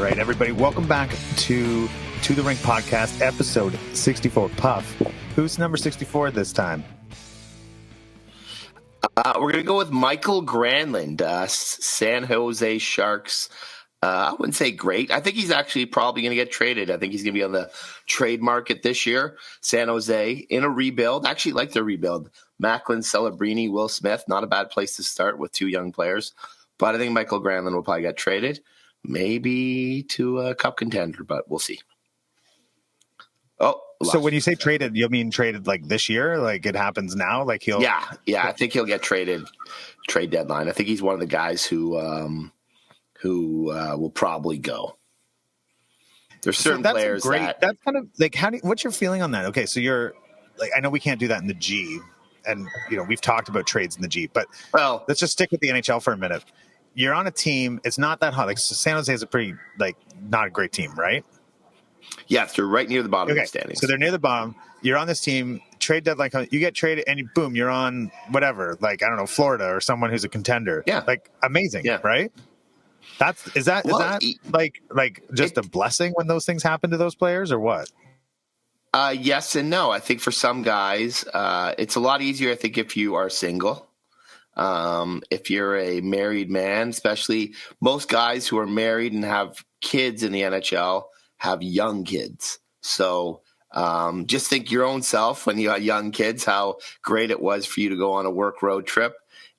All right, everybody, welcome back to the Rink podcast, episode 64. Puff, who's number 64 this time? We're going to go with Michael Granlund, San Jose Sharks. I wouldn't say great. I think he's actually probably going to get traded. I think he's going to be on the trade market this year. San Jose in a rebuild. I actually like their rebuild. Macklin, Celebrini, Will Smith, not a bad place to start with two young players. But I think Michael Granlund will probably get traded. Maybe to a cup contender, but we'll see. Oh, so when you say traded, you mean traded like this year? Like it happens now? Like he'll? Yeah. I think he'll get traded. Trade deadline. I think he's one of the guys who will probably go. There's certain players that's kind of like what's your feeling on that? Okay, so you're like, I know we can't do that in the G, and we've talked about trades in the G, but let's just stick with the NHL for a minute. You're on a team. It's not that hot. Like San Jose is a pretty not a great team, right? Yes, they're right near the bottom of the standings. So they're near the bottom. You're on this team. Trade deadline comes. You get traded, and boom, you're on whatever. Like I don't know, Florida or someone who's a contender. Yeah, like amazing. Yeah, right. Is that like just a blessing when those things happen to those players, or what? Yes and no. I think for some guys, it's a lot easier. I think if you are single. If you're a married man, especially most guys who are married and have kids in the NHL have young kids. So just think your own self when you had young kids, how great it was for you to go on a work road trip.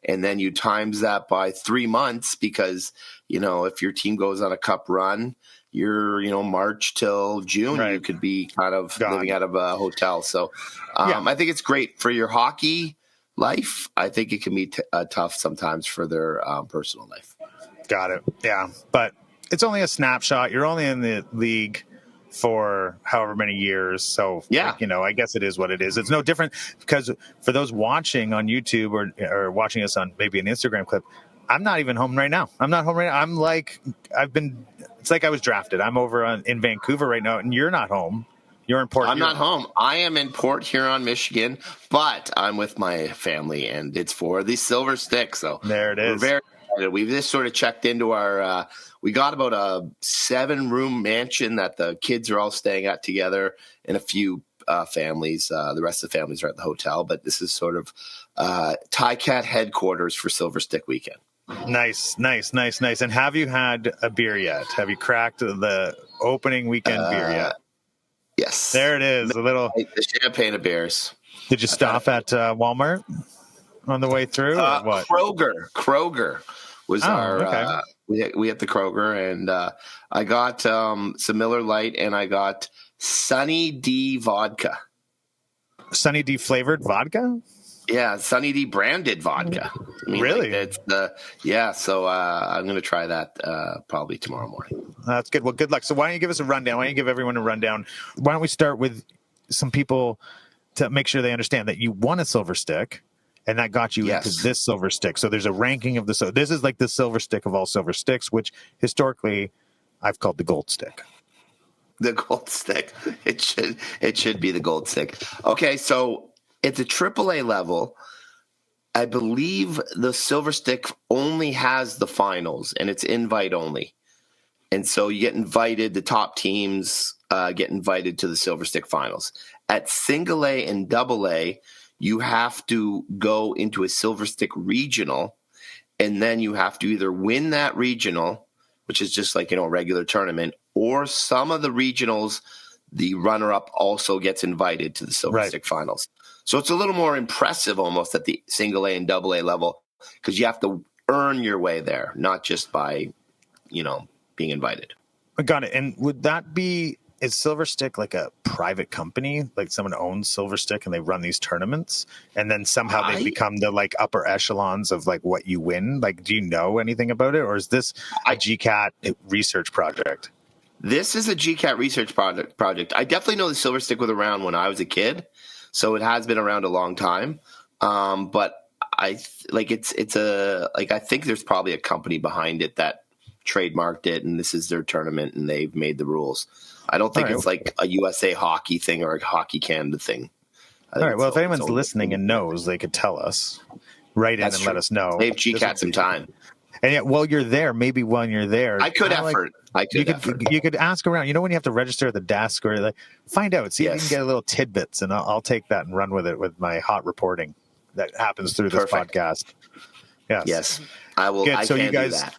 And then you times that by 3 months because, if your team goes on a cup run, you're, March till June, right. You could be kind of living out of a hotel. So I think it's great for your hockey life. I think it can be tough sometimes for their personal life. Got it. Yeah. But it's only a snapshot. You're only in the league for however many years. So, I guess it is what it is. It's no different because for those watching on YouTube or watching us on maybe an Instagram clip, I'm not even home right now. I'm not home right now. It's like I was drafted. I'm over in Vancouver right now and you're not home. You're in Port Huron. I'm not home. I am in Port Huron, Michigan, but I'm with my family, and it's for the Silver Stick. So there it is. We're very excited. We've just sort of checked into our we got about a 7-room mansion that the kids are all staying at together, and a few families. The rest of the families are at the hotel, but this is sort of Cat headquarters for Silver Stick weekend. Nice. And have you had a beer yet? Have you cracked the opening weekend beer yet? Yes. There it is. The champagne of beers. Did you stop at Walmart on the way through? Or what? Kroger was our. We hit the Kroger, and I got some Miller Lite, and I got Sunny D vodka. Sunny D flavored vodka? Yeah, Sunny D branded vodka. Really? So I'm going to try that probably tomorrow morning. That's good. Well, good luck. So why don't you give us a rundown? Why don't you give everyone a rundown? Why don't we start with some people to make sure they understand that you won a Silver Stick, and that got you into this Silver Stick. So there's a ranking of this is like the Silver Stick of all Silver Sticks, which historically I've called the Gold Stick. The Gold Stick. It should be the Gold Stick. Okay, so it's a AAA level. I believe the Silver Stick only has the finals, and it's invite only. And so you get invited, the top teams get invited to the Silver Stick finals. At single A and double A, you have to go into a Silver Stick regional, and then you have to either win that regional, which is just like, a regular tournament, or some of the regionals, the runner-up also gets invited to the Silver Stick finals. So it's a little more impressive almost at the single A and double A level because you have to earn your way there, not just by, being invited. I got it. And would that be, is Silver Stick like a private company? Like someone owns Silver Stick and they run these tournaments and then somehow they become the upper echelons of what you win? Like, do you know anything about it? Or is this a GCAT research project? This is a GCAT research project. I definitely know the Silver Stick was around when I was a kid. So it has been around a long time. But I think there's probably a company behind it that trademarked it, and this is their tournament, and they've made the rules. I don't think it's like a USA Hockey thing or a Hockey Canada thing. All right. Well, if anyone's listening and knows, they could tell us. Write in and let us know. Save GCAT some time. And yet, while you're there, maybe when you're there, I could effort. You could ask around. You know, when you have to register at the desk or like find out, see if you can get a little tidbits, and I'll take that and run with it with my hot reporting that happens through this podcast. Yes, I will. Good. I so can you guys, do that.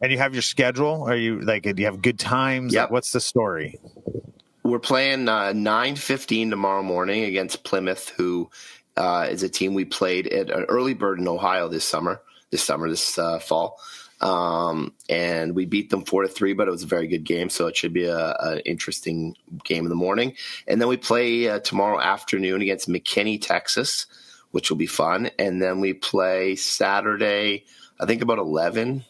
And you have your schedule? Are you like? Do you have good times? Yep. Like, what's the story? We're playing 9:15 tomorrow morning against Plymouth, who is a team we played at an early bird in Ohio this fall. And we beat them 4-3, but it was a very good game. So it should be an interesting game in the morning. And then we play tomorrow afternoon against McKinney, Texas, which will be fun. And then we play Saturday, I think about 11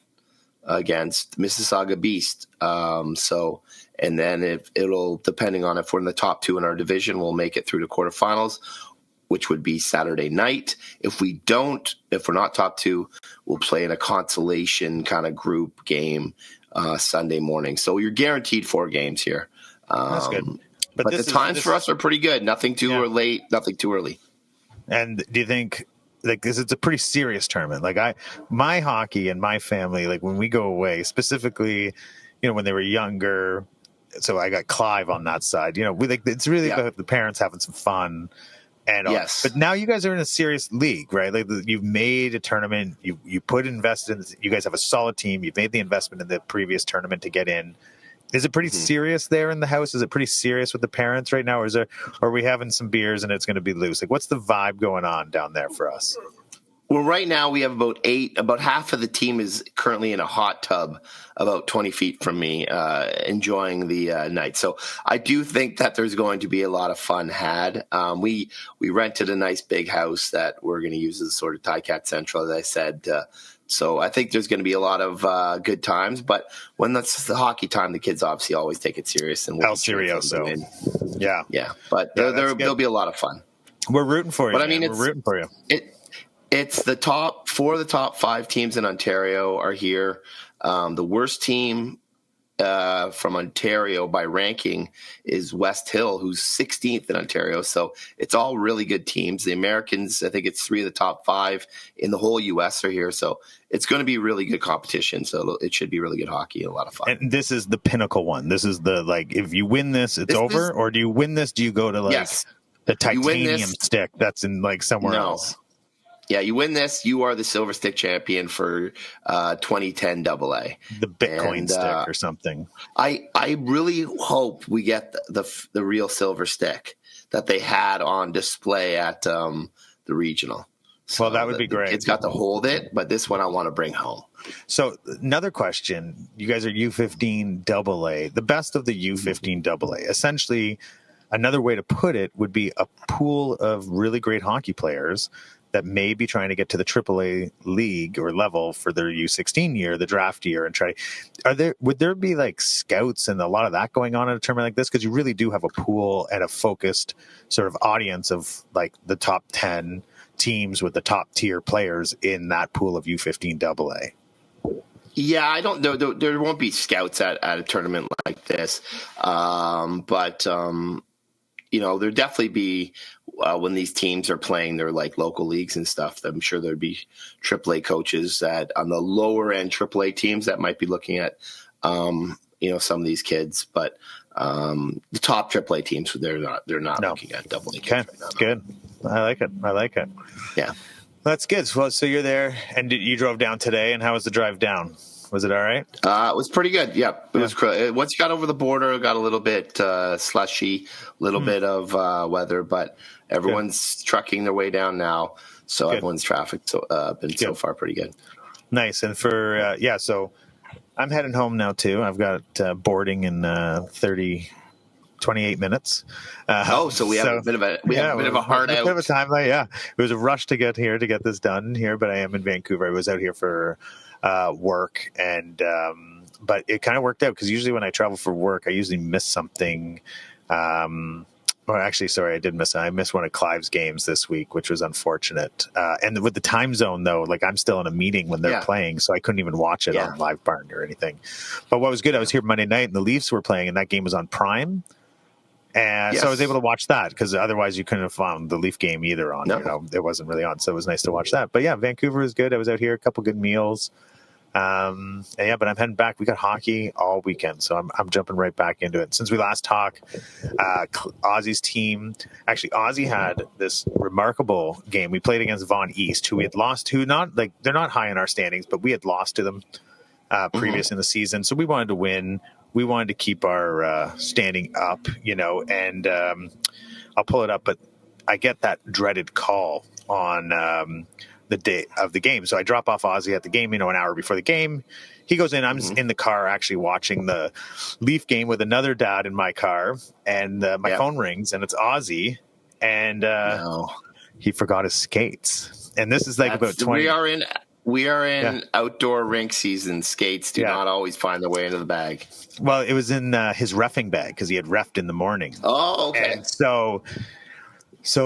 against Mississauga Beast. And then if it'll, depending on if we're in the top 2 in our division, we'll make it through to quarterfinals, which would be Saturday night. If we're not top 2, we'll play in a consolation kind of group game Sunday morning. So you're guaranteed 4 games here. That's good. But the times for us are pretty good. Nothing too late, nothing too early. And do you think, like, because it's a pretty serious tournament, like my hockey and my family, like when we go away, specifically, you know, when they were younger, so I got Clive on that side, you know, it's really about the parents having some fun. And but now you guys are in a serious league, right? Like you've made a tournament, you invested in, you guys have a solid team, you've made the investment in the previous tournament to get in. Is it pretty serious there in the house? Is it pretty serious with the parents right now? Or are we having some beers and it's going to be loose? Like, what's the vibe going on down there for us? Well, right now we have about half of the team is currently in a hot tub about 20 feet from me, enjoying the night. So I do think that there's going to be a lot of fun had. We rented a nice big house that we're going to use as sort of Ticat Central, as I said. So I think there's going to be a lot of good times. But when that's the hockey time, the kids obviously always take it serious. And El Serioso. Yeah. But there'll be a lot of fun. We're rooting for you. But I mean, we're rooting for you. It's the top 4 of the top 5 teams in Ontario are here. The worst team from Ontario by ranking is West Hill, who's 16th in Ontario. So it's all really good teams. The Americans, I think it's 3 of the top 5 in the whole U.S. are here. So it's going to be really good competition. So it should be really good hockey and a lot of fun. And this is the pinnacle one. This is the, like, if you win this, it's over? Or do you win this? Do you go to, like, the titanium stick that's in, like, somewhere else? Yeah, you win this, you are the Silver Stick champion for 2010 AA. The Bitcoin stick or something. I really hope we get the real Silver Stick that they had on display at the regional. So well, that would be great. It's got to hold it, but this one I want to bring home. So another question. You guys are U15 AA, the best of the U15 AA. Essentially, another way to put it would be a pool of really great hockey players that may be trying to get to the AAA league or level for their U16 year, the draft year, and would there be like scouts and a lot of that going on in a tournament like this? Because you really do have a pool and a focused sort of audience of like the top 10 teams with the top tier players in that pool of U15 AA. Yeah, I don't know. There won't be scouts at a tournament like this. But you know, there'd definitely be when these teams are playing their like local leagues and stuff. I'm sure there'd be AAA coaches that on the lower end AAA teams that might be looking at, you know, some of these kids. But the top AAA teams, they're not looking at AA kids right now. Good. I like it. Yeah, that's good. So you're there, and you drove down today. And how was the drive down? Was it all right? It was pretty good. Yeah, it was. Once you got over the border, it got a little bit slushy, a little bit of weather, but everyone's trucking their way down now. So everyone's traffic been so far pretty good. Nice. And for so I'm heading home now too. I've got boarding in 28 minutes. So we have a bit of a hard out. A bit of a timeline. Yeah, it was a rush to get here to get this done here, but I am in Vancouver. I was out here for work, and but it kind of worked out because usually when I travel for work, I usually miss something. Or actually, sorry, I did miss it. I missed one of Clive's games this week, which was unfortunate. And with the time zone, though, like I'm still in a meeting when they're playing, so I couldn't even watch it on Live Barn or anything. But what was good, I was here Monday night, and the Leafs were playing, and that game was on Prime. And so I was able to watch that because otherwise you couldn't have found the Leaf game either on. No. You know, it wasn't really on, so it was nice to watch that. But yeah, Vancouver was good. I was out here, a couple good meals. Yeah, but I'm heading back. We got hockey all weekend, so I'm jumping right back into it. Since we last talked, Ozzy's team, actually, Ozzy had this remarkable game. We played against Vaughan East, who we had lost to. Not like they're not high in our standings, but we had lost to them previous in the season, so we wanted to win. We wanted to keep our standing up, and I'll pull it up, but I get that dreaded call on the day of the game. So I drop off Ozzy at the game, an hour before the game. He goes in. I'm in the car actually watching the Leaf game with another dad in my car, and my phone rings, and it's Ozzy, and he forgot his skates. And this is like about 20. We are in outdoor rink season. Skates do not always find their way into the bag. Well, it was in his reffing bag because he had reffed in the morning. Oh, okay. And so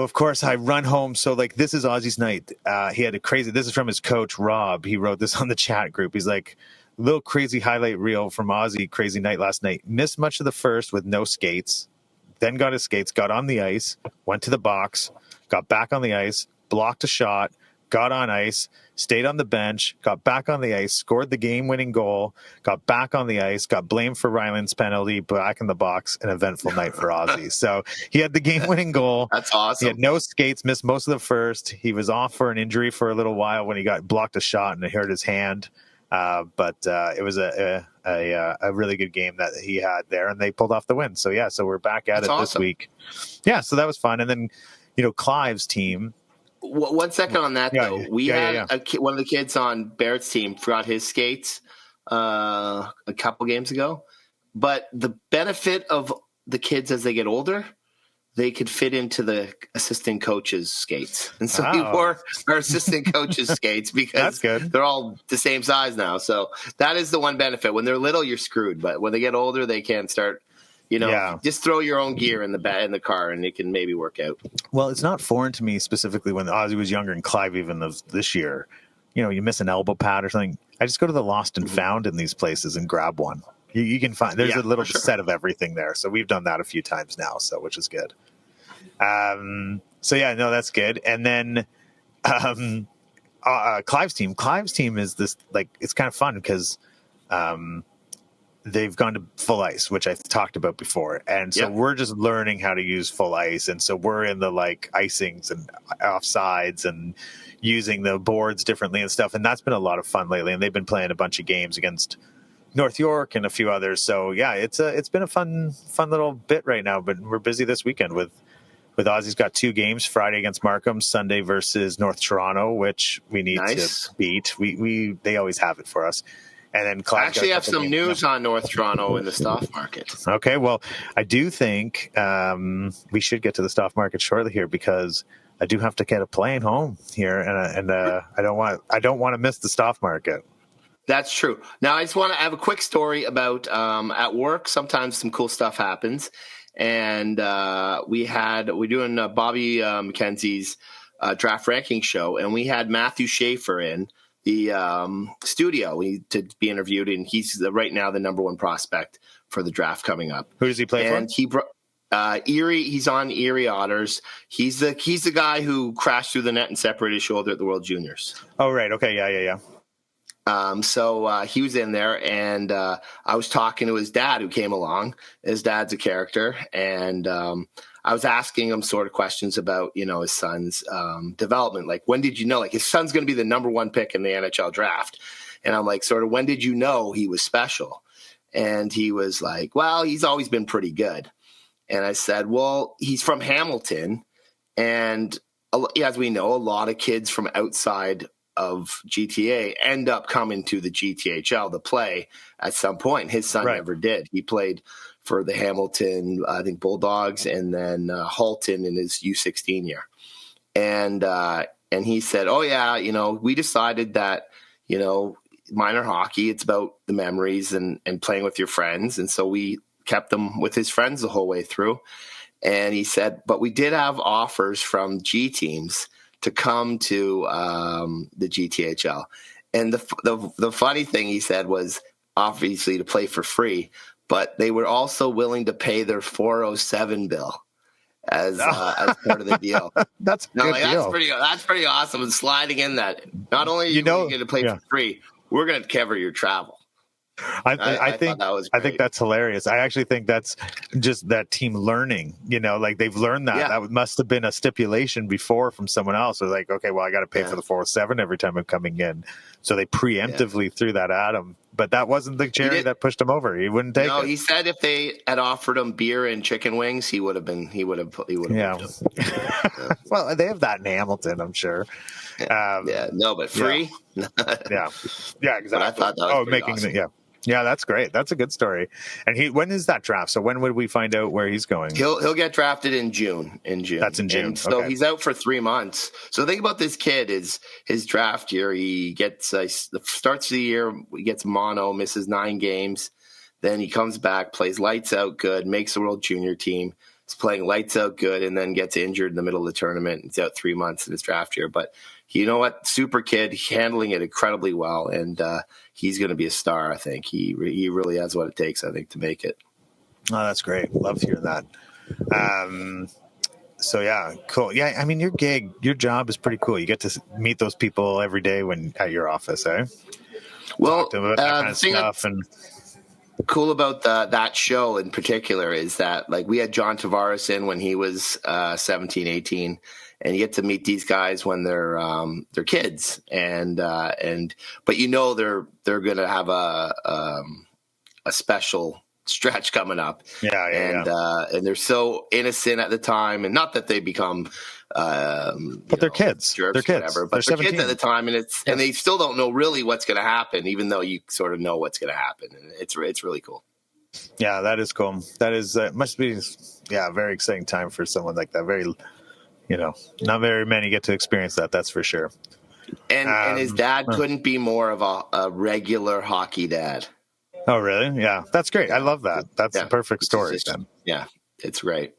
of course I run home. So like this is Ozzy's night. He had this is from his coach, Rob. He wrote this on the chat group. He's like, little crazy highlight reel from Ozzy, crazy night last night. Missed much of the first with no skates. Then got his skates, got on the ice, went to the box, got back on the ice, blocked a shot, got on ice, stayed on the bench, got back on the ice, scored the game-winning goal, got back on the ice, got blamed for Ryland's penalty, back in the box, an eventful night for Ozzy. So he had the game-winning goal. That's awesome. He had no skates, missed most of the first. He was off for an injury for a little while when he got blocked a shot and it hurt his hand. But it was a really good game that he had there, and they pulled off the win. So, so we're back at it this week. Yeah, so that was fun. And then, Clive's team. 1 second on that, though. We had one of the kids on Barrett's team forgot his skates a couple games ago. But the benefit of the kids as they get older, they could fit into the assistant coach's skates. And so we wore our assistant coach's skates because they're all the same size now. So that is the one benefit. When they're little, you're screwed. But when they get older, they can start – just throw your own gear in the car and it can maybe work out. Well, it's not foreign to me specifically when Ozzy was younger and Clive even of this year. You miss an elbow pad or something. I just go to the Lost and Found in these places and grab one. You can find there's a little set of everything there. So we've done that a few times now, which is good. That's good. And then Clive's team is this it's kind of fun because they've gone to full ice, which I've talked about before. And so we're just learning how to use full ice. And so we're in the icings and offsides and using the boards differently and stuff. And that's been a lot of fun lately. And they've been playing a bunch of games against North York and a few others. So it's been a fun little bit right now, but we're busy this weekend with Ozzy's got 2 games, Friday against Markham, Sunday versus North Toronto, which we need to beat. They always have it for us. And then Clive actually have some news on North Toronto in the stock market. Okay, well, I do think we should get to the stock market shortly here because I do have to get a plane home here, and I don't want to miss the stock market. That's true. Now, I just want to have a quick story about at work. Sometimes some cool stuff happens, and we're doing Bobby McKenzie's draft ranking show, and we had Matthew Schaefer in the studio to be interviewed, and he's right now the number 1 prospect for the draft coming up. Who does he play and for? Erie. He's on Erie Otters. He's the guy who crashed through the net and separated his shoulder at the World Juniors. Oh, right. Okay. Yeah. So he was in there, and I was talking to his dad who came along. His dad's a character, and I was asking him sort of questions about, his son's development. Like, when did you know? Like, his son's going to be the number 1 pick in the NHL draft. And I'm like, sort of, when did you know he was special? And he was like, well, he's always been pretty good. And I said, well, he's from Hamilton. And as we know, a lot of kids from outside of GTA end up coming to the GTHL to play at some point. His son never did. He played for the Hamilton, I think, Bulldogs, and then Halton in his U16 year. And he said, oh, yeah, we decided that, minor hockey, it's about the memories and playing with your friends. And so we kept him with his friends the whole way through. And he said, but we did have offers from G teams to come to the GTHL. And the funny thing he said was obviously to play for free, but they were also willing to pay their 407 bill as part of the deal. That's a good deal. That's pretty awesome. And sliding in that, not only are you going to play for free, we're going to cover your travel. I think thought that was great. I think that's hilarious. I actually think that's just that team learning. Like they've learned that. Yeah. That must have been a stipulation before from someone else. It was like, okay, well, I got to pay for the 407 every time I'm coming in. So they preemptively threw that at him. But that wasn't the cherry that pushed him over. He wouldn't take it. No, he said if they had offered him beer and chicken wings, he would have. Yeah. Well, they have that in Hamilton, I'm sure. No, but free. Yeah, exactly. But I thought that was pretty awesome. Yeah, that's great. That's a good story. And when is that draft? So when would we find out where he's going? He'll get drafted in June. That's in June. And so he's out for 3 months. So think about this kid. His draft year. He gets starts the year. He gets mono, misses 9 games. Then he comes back, plays lights out good, makes the World Junior team. He's playing lights out good, and then gets injured in the middle of the tournament. He's out 3 months in his draft year. But you know what? Super kid, handling it incredibly well, and he's going to be a star. I think he really has what it takes. I think to make it. Oh, that's great. Love to hear that. So yeah, cool. Yeah, I mean, your job is pretty cool. You get to meet those people every day at your office, eh? Well, talk to them about that kind of stuff and. Cool about that show in particular is that like we had John Tavares in when he was 17, 18, and you get to meet these guys when they're kids and but they're going to have a special stretch coming up. And they're so innocent at the time, and not that they become but they're kids. They're kids. Whatever, but they're kids at the time, and and they still don't know really what's going to happen, even though you sort of know what's going to happen, and it's really cool. Yeah, that is cool. That is must be a very exciting time for someone like that. Very, not very many get to experience that. That's for sure. And his dad couldn't be more of a regular hockey dad. Oh, really? Yeah, that's great. I love that. That's the perfect story. Then. Yeah, it's great.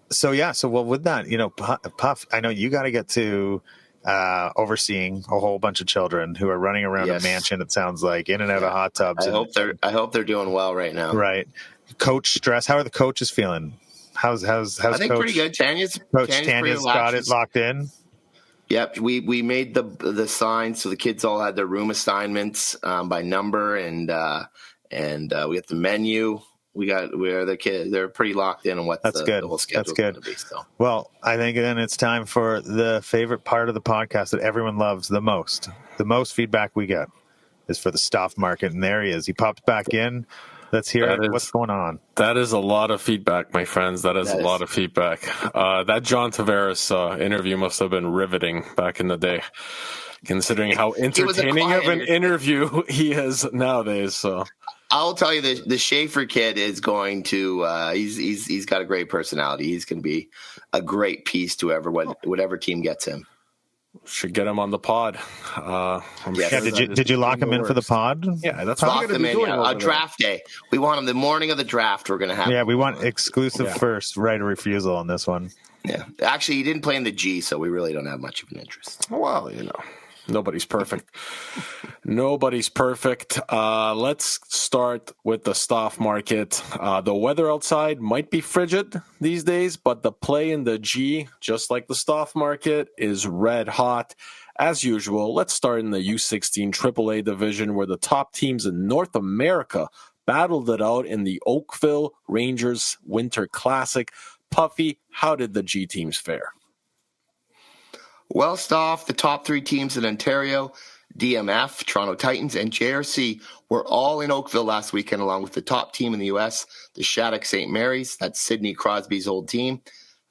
So with that, Puff, I know you got to get to overseeing a whole bunch of children who are running around a mansion. It sounds like in and out of hot tubs. I hope they're doing well right now. Right. Coach stress. How are the coaches feeling? How's I think Coach, pretty good. Tanya's got it locked in. Yep, we made the signs so the kids all had their room assignments by number, and we got the menu. Where the kids, they're pretty locked in on what the whole schedule is going to be. So. Well, I think then it's time for the favorite part of the podcast that everyone loves the most. The most feedback we get is for the stock market, and there he is. He popped back in. Let's hear what's going on. That is a lot of feedback, my friends. That is a lot of feedback. That John Tavares interview must have been riveting back in the day, considering how entertaining of an interview he is nowadays. So. I'll tell you, the Schaefer kid is going to. He's got a great personality. He's going to be a great piece to whatever team gets him. Should get him on the pod. Did you lock him in for the pod? Yeah, that's what we're going to be doing. A draft day. We want him the morning of the draft. We're going to have. Yeah, we want exclusive first right of refusal on this one. Yeah, actually, he didn't play in the G, so we really don't have much of an interest. Well, nobody's perfect. Nobody's perfect. Let's start with the stock market. The weather outside might be frigid these days, but the play in the G, just like the stock market, is red hot. As usual, let's start in the U16 AAA division, where the top teams in North America battled it out in the Oakville Rangers Winter Classic. Puffy, how did the G teams fare? Well, Stoff, the top 3 teams in Ontario, DMF, Toronto Titans, and JRC were all in Oakville last weekend, along with the top team in the U.S., the Shattuck St. Mary's. That's Sidney Crosby's old team.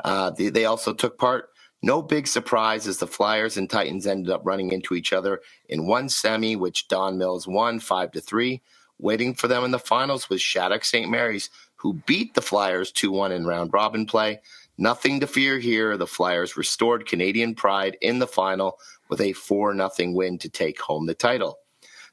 They also took part. No big surprise as the Flyers and Titans ended up running into each other in one semi, which Don Mills won 5-3. Waiting for them in the finals was Shattuck St. Mary's, who beat the Flyers 2-1 in round-robin play. Nothing to fear here. The Flyers restored Canadian pride in the final with a 4-0 win to take home the title.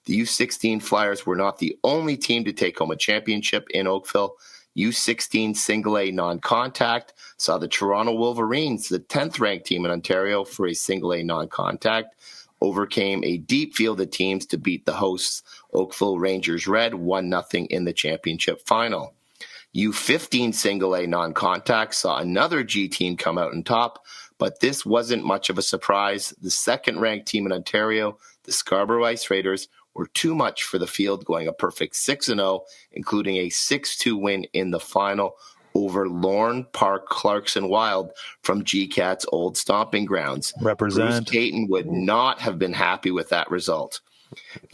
The U16 Flyers were not the only team to take home a championship in Oakville. U16 Single A non-contact saw the Toronto Wolverines, the 10th-ranked team in Ontario for a Single A non-contact, overcame a deep field of teams to beat the hosts Oakville Rangers Red 1-0 in the championship final. U15 Single A non-contact saw another G team come out on top, but this wasn't much of a surprise. The second-ranked team in Ontario, the Scarborough Ice Raiders, were too much for the field, going a perfect 6-0, including a 6-2 win in the final over Lorne Park Clarkson Wild from GCAT's old stomping grounds. Represent. Bruce Caton would not have been happy with that result.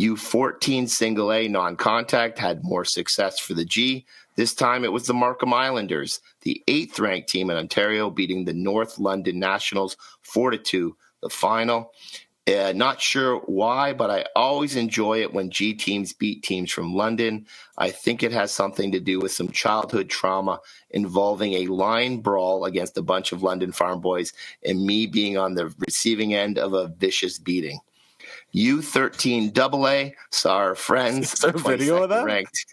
U14 single A non-contact had more success for the G. This time it was the Markham Islanders, the 8th-ranked team in Ontario, beating the North London Nationals 4-2, the final. Not sure why, but I always enjoy it when G teams beat teams from London. I think it has something to do with some childhood trauma involving a line brawl against a bunch of London farm boys and me being on the receiving end of a vicious beating. U13 AA saw our friends. Is there a video of that? Ranked.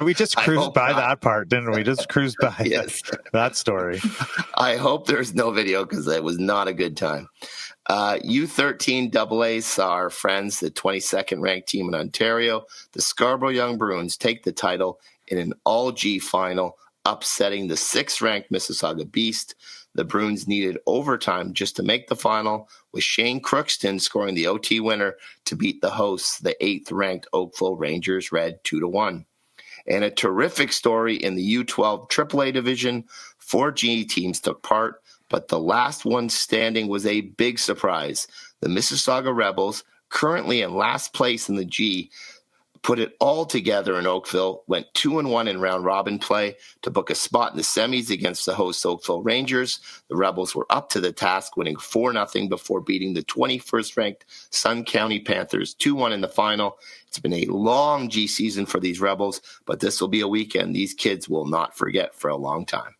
We just cruised by that part, didn't we? Just cruised by Yes. that story. I hope there's no video because it was not a good time. U13 AA saw our friends, the 22nd ranked team in Ontario, the Scarborough Young Bruins, take the title in an all-G final, upsetting the 6th ranked Mississauga Beast. The Bruins needed overtime just to make the final, with Shane Crookston scoring the OT winner to beat the hosts, the 8th ranked Oakville Rangers, Red 2-1. And a terrific story in the U12 AAA division. 4 G teams took part, but the last one standing was a big surprise. The Mississauga Rebels, currently in last place in the G, put it all together in Oakville, went 2-1 in round-robin play to book a spot in the semis against the host Oakville Rangers. The Rebels were up to the task, winning 4-0 before beating the 21st-ranked Sun County Panthers 2-1 in the final. It's been a long G season for these Rebels, but this will be a weekend these kids will not forget for a long time.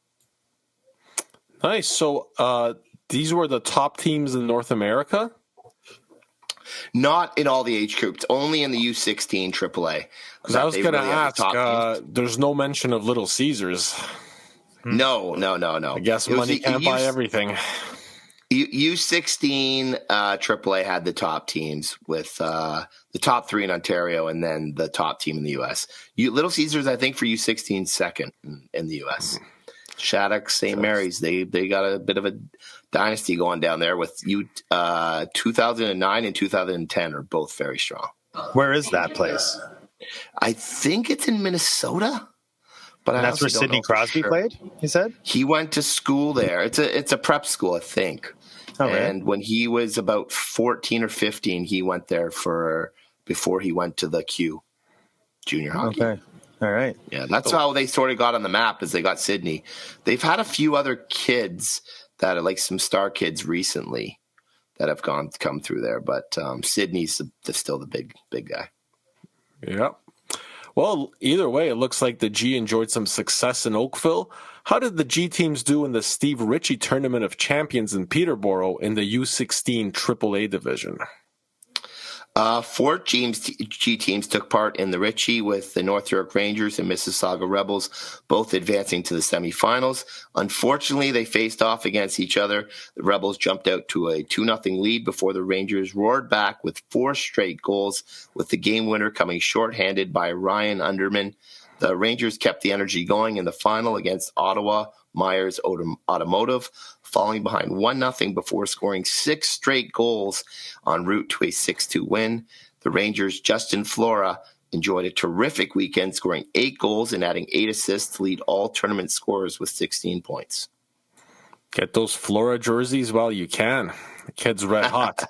Nice. So these were the top teams in North America? Not in all the age groups, only in the U16 AAA. Because I was going to ask, there's no mention of Little Caesars. No. I guess money can't buy everything. U16 AAA had the top teams with the top 3 in Ontario and then the top team in the U.S. Little Caesars, I think, for U16 second in the U.S. Shattuck, St. Mary's, they got a bit of a dynasty going down there with 2009 and 2010 are both very strong. Where is that place? I think it's in Minnesota. But that's where Sidney Crosby played, you said? He went to school there. It's a prep school, I think. Oh, really? And when he was about 14 or 15, he went there before he went to the Q junior hockey. Okay. All right. Yeah, that's how they sort of got on the map, as they got Sidney. They've had a few other kids that are like some star kids recently that have come through there, but Sidney's still the big guy. Yeah. Well, either way, it looks like the G enjoyed some success in Oakville. How did the G teams do in the Steve Ritchie Tournament of Champions in Peterborough in the U16 AAA division? 4 G teams took part in the Ritchie, with the North York Rangers and Mississauga Rebels both advancing to the semifinals. Unfortunately, they faced off against each other. The Rebels jumped out to a 2-0 lead before the Rangers roared back with 4 straight goals, with the game winner coming shorthanded by Ryan Underman. The Rangers kept the energy going in the final against Ottawa Myers Automotive, falling behind 1-0 before scoring 6 straight goals en route to a 6-2 win. The Rangers' Justin Flora enjoyed a terrific weekend, scoring 8 goals and adding 8 assists to lead all tournament scorers with 16 points. Get those Flora jerseys while you can. The kid's red hot.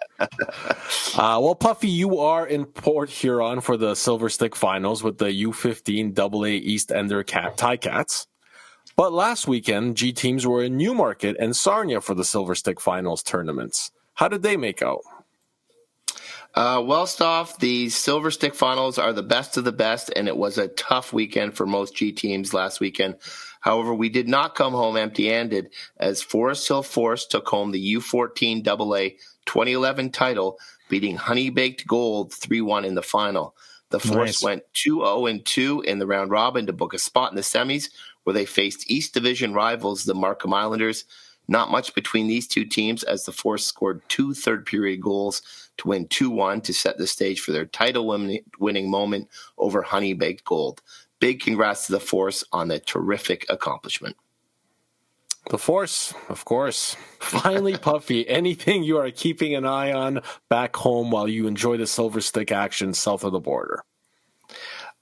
Well, Puffy, you are in Port Huron for the Silver Stick Finals with the U15 AA East Ender Ticats. But last weekend, G teams were in Newmarket and Sarnia for the Silver Stick Finals tournaments. How did they make out? Well, Stoff, the Silver Stick Finals are the best of the best, and it was a tough weekend for most G teams last weekend. However, we did not come home empty-handed, as Forest Hill Force took home the U14 AA 2011 title, beating Honey Baked Gold 3-1 in the final. The Force went 2-0-2 in the round robin to book a spot in the semis, where they faced East Division rivals, the Markham Islanders. Not much between these two teams, as the Force scored 2 third-period goals to win 2-1 to set the stage for their title-winning moment over Honey Baked Gold. Big congrats to the Force on a terrific accomplishment. The Force, of course. Finally, Puffy, anything you are keeping an eye on back home while you enjoy the Silver Stick action south of the border?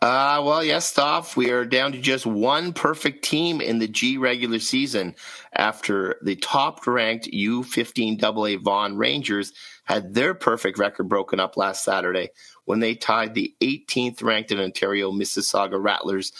Well, yes, Stoff, we are down to just one perfect team in the G regular season after the top-ranked U15 AA Vaughan Rangers had their perfect record broken up last Saturday when they tied the 18th ranked in Ontario Mississauga Rattlers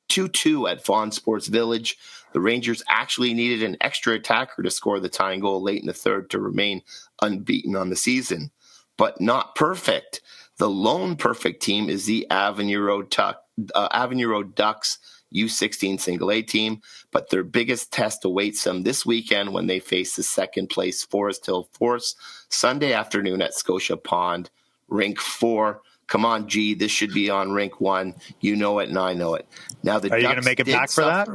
2-2 at Vaughan Sports Village. The Rangers actually needed an extra attacker to score the tying goal late in the third to remain unbeaten on the season, but not perfect. The lone perfect team is the Avenue Road Ducks U16 single A team, but their biggest test awaits them this weekend when they face the second place Forest Hill Force Sunday afternoon at Scotia Pond, Rink 4. Come on, G, this should be on Rink 1. You know it and I know it. Now the Are you going to make it back for that?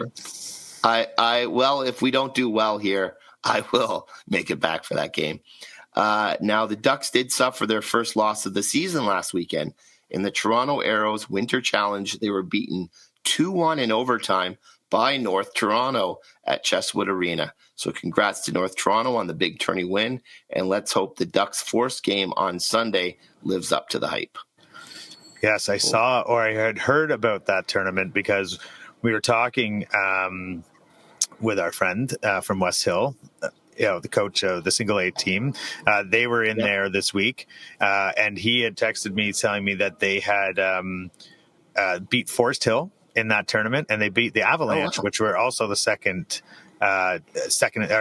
Well, if we don't do well here, I will make it back for that game. Now, the Ducks did suffer their first loss of the season last weekend. In the Toronto Arrows Winter Challenge, they were beaten 2-1 in overtime by North Toronto at Chesswood Arena. So congrats to North Toronto on the big tourney win, and let's hope the Ducks' Force game on Sunday lives up to the hype. Yes, I saw, or I had heard about that tournament because we were talking with our friend from West Hill, the coach of the single A team. They were in there this week, and he had texted me telling me that they had beat Forest Hill in that tournament, and they beat the Avalanche, which were also the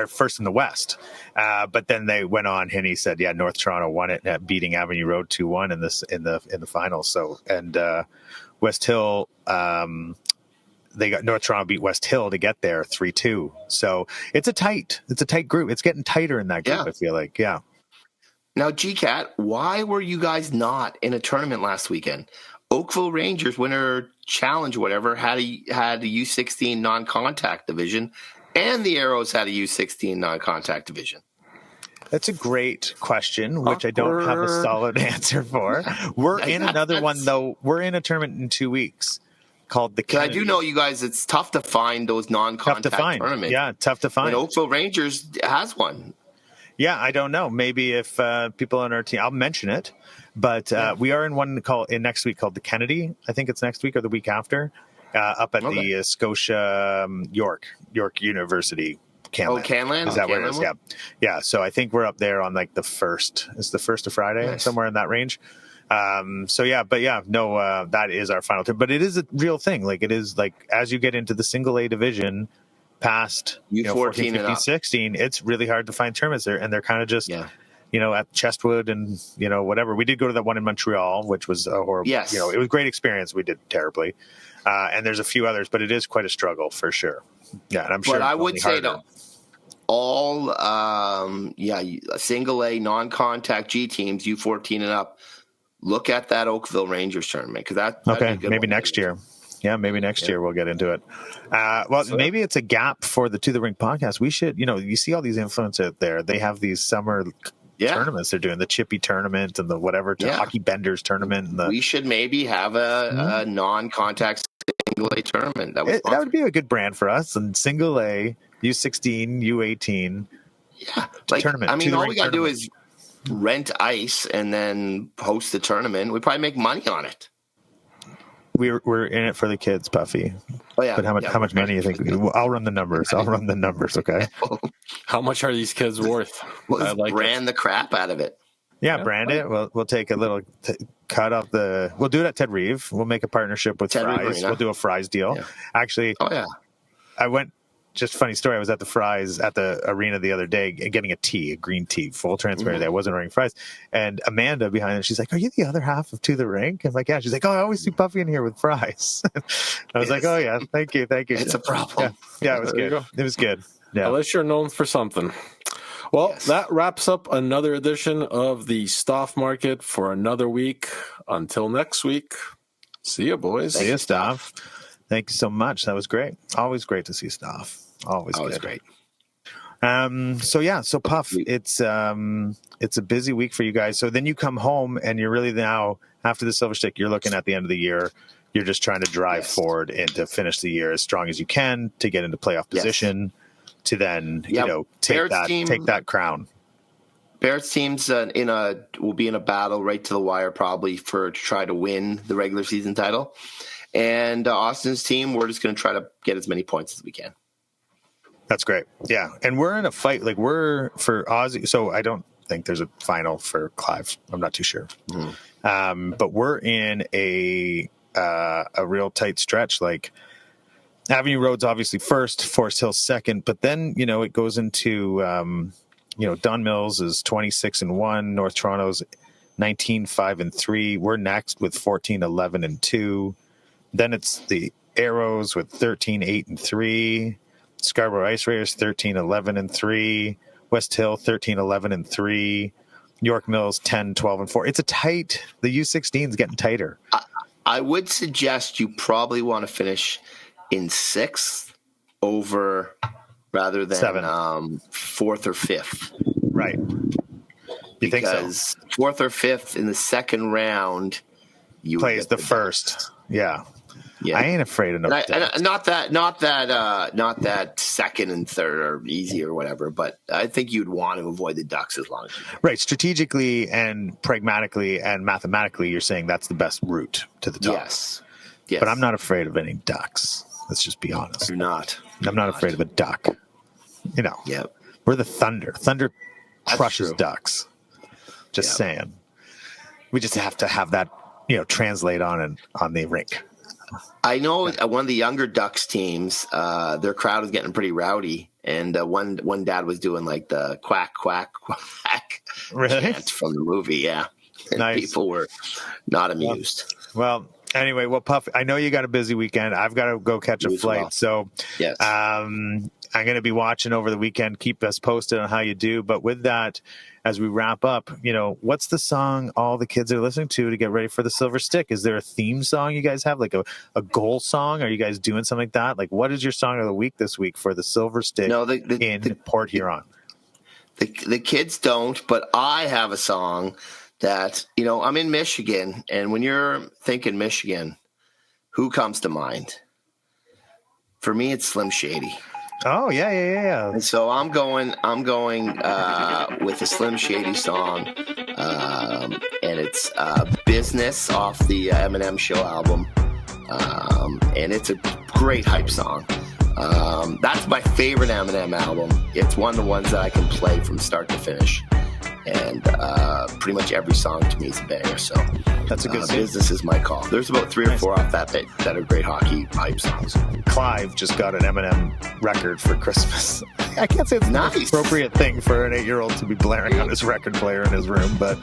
first in the West. But then they went on, and he said, North Toronto won it, beating Avenue Road 2-1 in the finals. So, and West Hill, North Toronto beat West Hill to get there 3-2. So it's a tight group. It's getting tighter in that group. I feel like, Now, GCAT, why were you guys not in a tournament last weekend? Oakville Rangers Winter Challenge, whatever, had a U16 non-contact division, and the Arrows had a U16 non-contact division. That's a great question, which I don't have a solid answer for. We're in another one, though. We're in a tournament in 2 weeks called the Kennedy. I do know, you guys, it's tough to find those non-contact tournaments. Yeah, tough to find. And Oakville Rangers has one. Yeah, I don't know. Maybe if people on our team, I'll mention it. But we are in one next week called the Kennedy. I think it's next week or the week after, up at the Scotia York University. Canland. Oh, Canland? Is that where it is? Yeah. Yeah. So I think we're up there on like the first. It's the first of Friday, somewhere in that range. That is our final term. But it is a real thing. Like it is like as you get into the single A division past U14 14, 15, 16, it's really hard to find tournaments there. And they're kind of just, at Chestwood and, whatever. We did go to that one in Montreal, which was a horrible, it was a great experience. We did terribly. And there's a few others, but it is quite a struggle for sure. Yeah. And I'm sure. But I would say though, all single A non-contact G teams, U14 and up, look at that Oakville Rangers tournament because maybe next year. Yeah, maybe next year we'll get into it. Maybe it's a gap for the To The Rink podcast. We should, you see all these influencers out there. They have these summer tournaments they're doing, the Chippy tournament and the whatever, Hockey Benders tournament. And we should maybe have a non-contact single A tournament. That would be a good brand for us. And single A, U16, U18 tournament. I mean, all we got to do is rent ice and then host the tournament. We probably make money on it. We're in it for the kids, Puffy. Oh yeah. But how much money do you think? I'll run the numbers. Okay. How much are these kids worth? We'll brand the crap out of it. Yeah, brand it. We'll take a little cut off the. We'll do it at Ted Reeve. We'll make a partnership with Fries. We'll do a Fries deal. Yeah. Actually, I went. Just funny story. I was at the Fries at the arena the other day getting a green tea, full transparent. I wasn't wearing Fries. And Amanda behind it, she's like, "Are you the other half of To The Rink?" I'm like, "Yeah." She's like, "Oh, I always see Puffy in here with Fries." I was like, "Oh yeah, thank you." It's a problem. Yeah, it was good. It was good. Yeah. Unless you're known for something. Well, that wraps up another edition of the Stoff Market for another week. Until next week, see you, boys. See you, Stoff. Thank you so much. That was great. Always great to see Stoff. Always great. So Puff, it's a busy week for you guys. So then you come home and you're really now after the Silver Stick, you're looking at the end of the year. You're just trying to drive forward and to finish the year as strong as you can to get into playoff position. to then take that crown. Barrett's team's will be in a battle right to the wire probably to try to win the regular season title. And Austin's team, we're just going to try to get as many points as we can. That's great. Yeah. And we're in a fight. Like we're for Aussie. So I don't think there's a final for Clive. I'm not too sure. Mm-hmm. But we're in a real tight stretch. Like Avenue Road's obviously first, Forest Hill's second, but then, it goes into, Don Mills is 26-1, North Toronto's 19-5-3. We're next with 14-11-2. Then it's the Arrows with 13-8-3. Scarborough Ice Raiders 13-11-3. West Hill 13-11-3. York Mills 10-12-4. It's a tight. The U16 is getting tighter. I would suggest you probably want to finish in sixth rather than fourth or fifth. Right. You think so? Because fourth or fifth in the second round, you plays the first. Yeah. Yeah. I ain't afraid of not that second and third are easy or whatever, but I think you'd want to avoid the Ducks as long as you can. Right. Strategically and pragmatically and mathematically, you're saying that's the best route to the top. Yes. But I'm not afraid of any Ducks. Let's just be honest. You're not. I'm not afraid of a duck. Yep. We're the Thunder. Thunder crushes Ducks. Just saying. We just have to have that, translate on the rink. I know one of the younger Ducks teams, their crowd is getting pretty rowdy, and one dad was doing like the quack, quack, quack chant from the movie, yeah. And nice. People were not amused. Well, anyway, Puffy, I know you got a busy weekend. I've got to go catch a flight, so yes. I'm going to be watching over the weekend. Keep us posted on how you do. But with that, as we wrap up, what's the song all the kids are listening to get ready for the Silver Stick? Is there a theme song you guys have, like a goal song? Are you guys doing something like that? Like, what is your song of the week this week for the Silver Stick in Port Huron? The kids don't, but I have a song that, I'm in Michigan, and when you're thinking Michigan, who comes to mind? For me, it's Slim Shady. Oh, yeah. And so I'm going with a Slim Shady song, and it's Business off the Eminem Show album, and it's a great hype song. That's my favorite Eminem album. It's one of the ones that I can play from start to finish, and pretty much every song to me is a banger. So that's a good Business is my call. There's about 3 or 4 off that are great hockey hype songs. Clive just got an Eminem record for Christmas. I can't say it's not an appropriate thing for an 8-year-old to be blaring on his record player in his room, but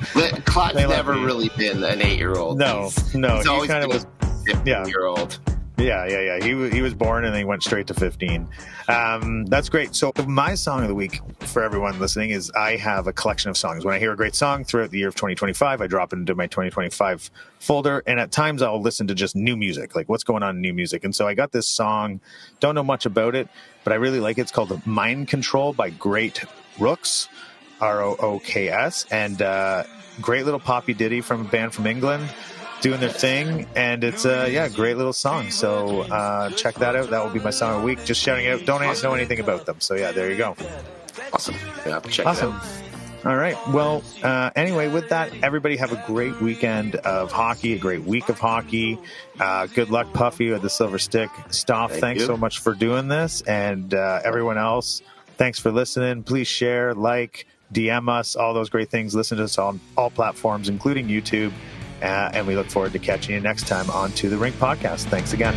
Clive's never really been an 8-year-old. No, he's always kind of was a 15-year-old. Yeah. He was born and then he went straight to 15. That's great. So my song of the week for everyone listening is I have a collection of songs. When I hear a great song throughout the year of 2025, I drop it into my 2025 folder. And at times I'll listen to just new music, like what's going on in new music. And so I got this song, don't know much about it, but I really like it. It's called Mind Control by Great Rooks, Rooks. And great little poppy ditty from a band from England. Doing their thing, and it's a great little song. So check that out. That will be my song of the week. Just shouting it out. Don't know anything about them. So there you go. Awesome. Yeah, check it out. All right. Well, anyway, with that, everybody have a great weekend of hockey, a great week of hockey. Good luck, Puffy, with the Silver Stick. Stoff, thanks so much for doing this, and everyone else, thanks for listening. Please share, DM us, all those great things. Listen to us on all platforms, including YouTube. And we look forward to catching you next time on To the Rink podcast. Thanks again.